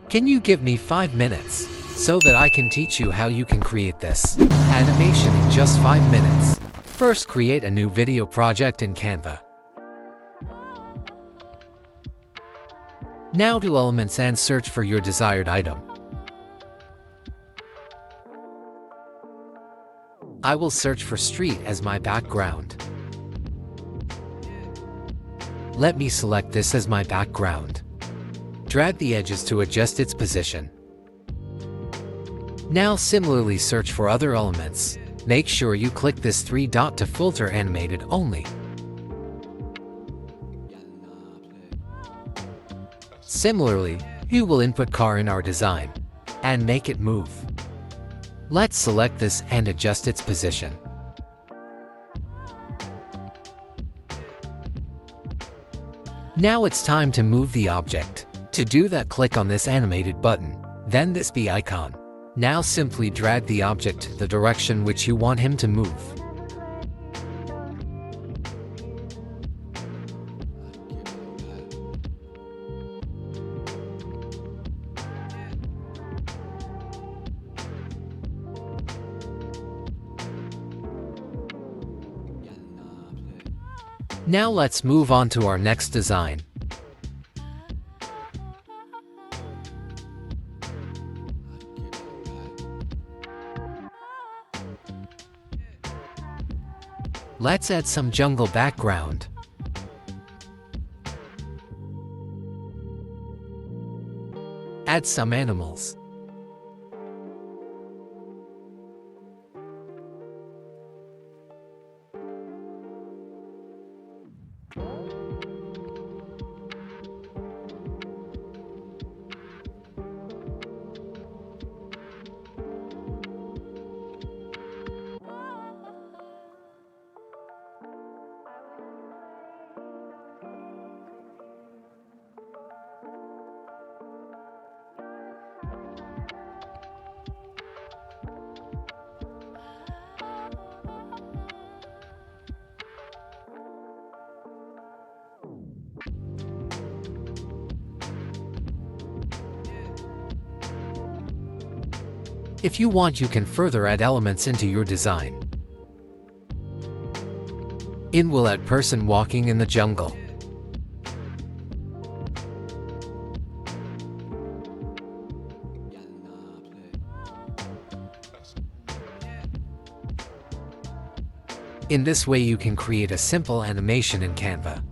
Can you give me 5 minutes so that I can teach you how you can create this animation in just 5 minutes? First, create a new video project in Canva. Now to Elements and search for your desired item. I will search for street as my background. Let me select this as my background. Drag the edges to adjust its position. Now similarly search for other elements. Make sure you click this 3 dot to filter animated only. Similarly, you will input car in our design and make it move. Let's select this and adjust its position. Now it's time to move the object. To do that, click on this animated button, then this B icon. Now simply drag the object to the direction which you want him to move. Now let's move on to our next design. Let's add some jungle background. Add some animals. If you want, you can further add elements into your design. We'll add person walking in the jungle. In this way you can create a simple animation in Canva.